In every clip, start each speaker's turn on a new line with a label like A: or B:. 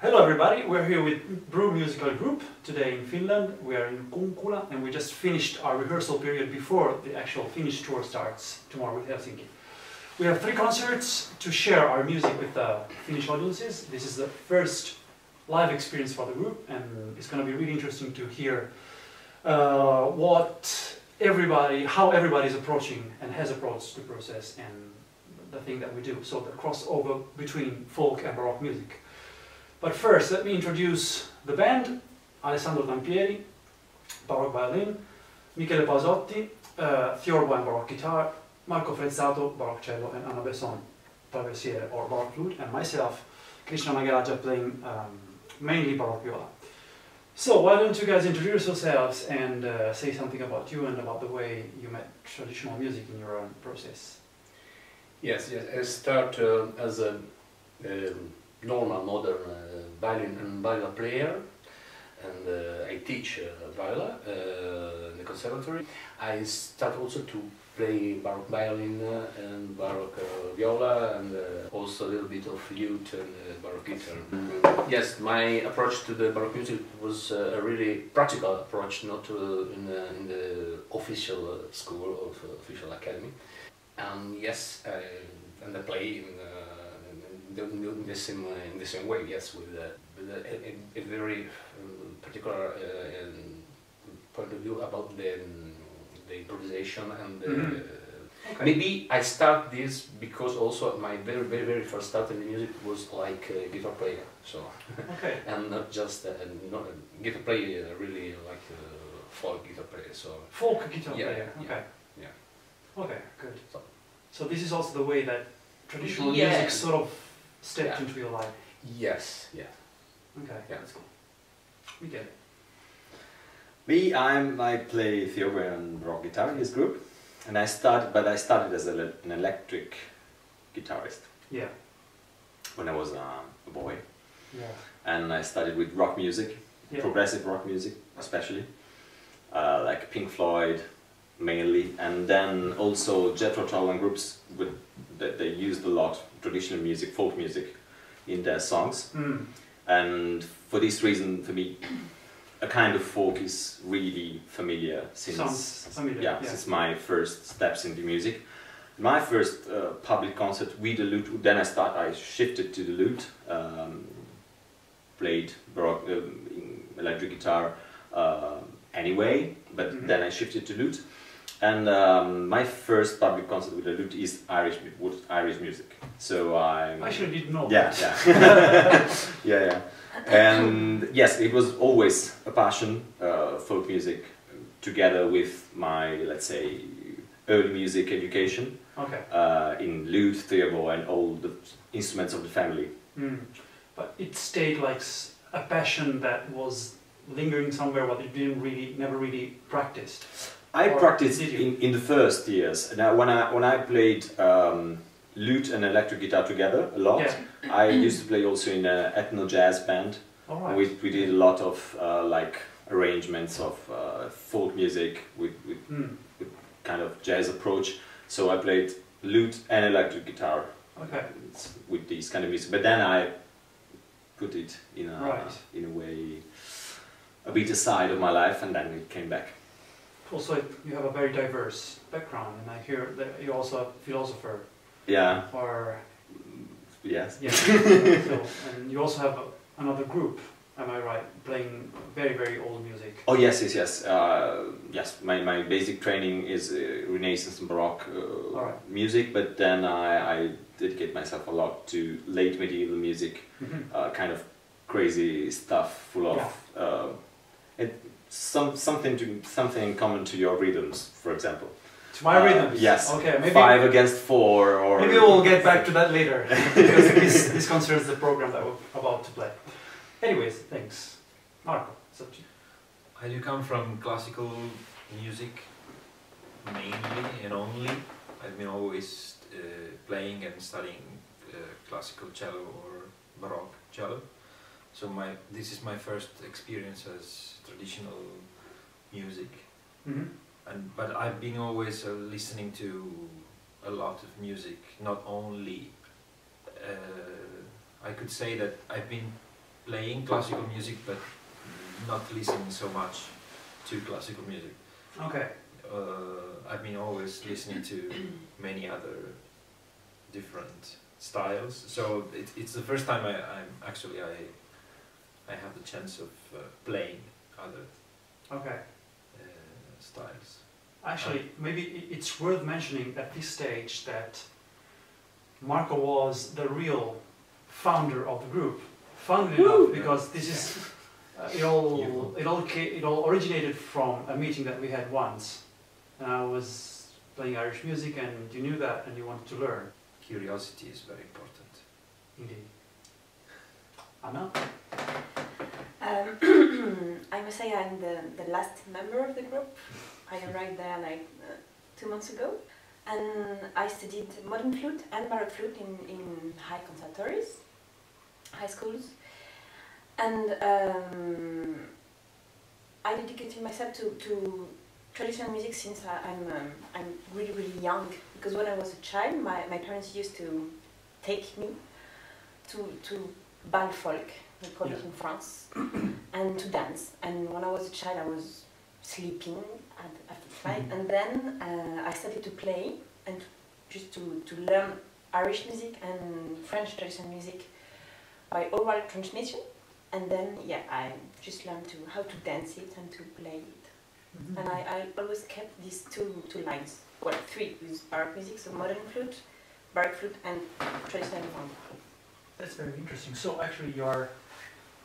A: Hello everybody, we're here with Brew Musical Group today in Finland. We are in Kunkula and we just finished our rehearsal period before the actual Finnish tour starts tomorrow with Helsinki. We have 3 concerts to share our music with the Finnish audiences. This is the first live experience for the group and it's going to be really interesting to hear how everybody is approaching and has approached the process and the thing that we do. So the crossover between folk and baroque music. But first, let me introduce the band: Alessandro Tampieri, baroque violin; Michele Pasotti, theorbo and baroque guitar; Marco Frezzato, baroque cello; and Anna Besson, traversiere or baroque flute; and myself, Krishna Nagaraja, playing mainly baroque viola. So why don't you guys introduce yourselves and say something about you and about the way you met traditional music in your own process?
B: Yes. I start as a normal modern violin and viola player, and I teach viola in the conservatory. I start also to play baroque violin and baroque viola, and also a little bit of flute and baroque guitar. Yes, my approach to the baroque music was a really practical approach, not in the official school or official academy. And yes, and I play in the same way, yes, with a very particular point of view about the improvisation and
A: Okay.
B: maybe I start this because also my very first start in the music was like a guitar player, so
A: Okay.
B: and not just not a guitar player, really like a folk guitar player. So
A: Folk guitar player. Okay.
B: Yeah.
A: Okay. Good. So this is also the way that traditional
B: Yeah.
A: music sort of stepped into your life.
B: Yes. Yeah.
A: Okay.
B: Yeah.
A: That's cool. We get it.
C: Me, I play theorbo and baroque guitar in this group, and I started as an electric guitarist
A: Yeah.
C: when I was a boy,
A: Yeah.
C: and I started with rock music,
A: Yeah.
C: progressive rock music especially, like Pink Floyd mainly, and then also Jethro Tull and groups that they used a lot traditional music, folk music, in their songs, and for this reason, for me, a kind of folk is really familiar since my first steps into music. My first public concert with the lute, then I shifted to the lute, played baroque, electric guitar anyway, but then I shifted to lute. And my first public concert with the lute is Irish music. So I
A: actually didn't know.
C: Yeah, yeah. Yeah. And yes, it was always a passion, folk music, together with my, let's say, early music education.
A: Okay.
C: In lute, theorbo, and all the instruments of the family.
A: But it stayed like a passion that was lingering somewhere, but you never really practiced.
C: I practiced in the first years. Now, when I played lute and electric guitar together a lot, I used to play also in an ethno jazz band.
A: Right.
C: We did a lot of like arrangements of folk music with kind of jazz approach. So I played lute and electric guitar with these kind of music. But then I put it in a way a bit aside of my life, and then it came back.
A: Also, you have a very diverse background, and I hear that you're also a philosopher.
C: Yeah.
A: Or
C: yes.
A: Yeah. And you also have another group. Am I right? Playing very old music.
C: Oh yes. Yes. My basic training is Renaissance and Baroque music, but then I dedicate myself a lot to late medieval music, kind of crazy stuff, full of something common to your rhythms, for example.
A: To my rhythms?
C: Yes.
A: Okay, maybe
C: 5 against 4, or
A: maybe we'll get back to that later, because this concerns the program that we're about to play. Anyways, thanks. Marco, it's up to you.
D: I do come from classical music, mainly and only. I've been always playing and studying classical cello or baroque cello. So this is my first experience as traditional music, but I've been always listening to a lot of music. Not only, I could say that I've been playing classical music, but not listening so much to classical music.
A: Okay.
D: I've been always listening to many other different styles. So it's the first time I have the chance of playing other
A: Okay.
D: styles.
A: Actually, maybe it's worth mentioning at this stage that Marco was the real founder of the group. Funnily enough, because this is it all originated from a meeting that we had once, and I was playing Irish music, and you knew that, and you wanted to learn.
D: Curiosity is very important.
A: Indeed. Anna?
E: I must say I'm the last member of the group. I arrived there like 2 months ago, and I studied modern flute and baroque flute in high conservatories, high schools, and I dedicated myself to traditional music since I'm really young, because when I was a child my parents used to take me to bal folk, we call it in France, and to dance. And when I was a child I was sleeping after flight, and then I started to play and just to learn Irish music and French traditional music by oral transmission, and then I just learned how to dance it and to play it. Mm-hmm. And I always kept these two lines, well, three, with baroque music, so modern flute, baroque flute, and traditional flute.
A: That's very interesting. So actually you are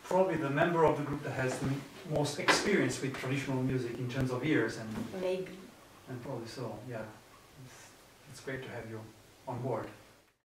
A: probably the member of the group that has the most experience with traditional music in terms of years, and
E: maybe.
A: And probably so, yeah. It's great to have you on board.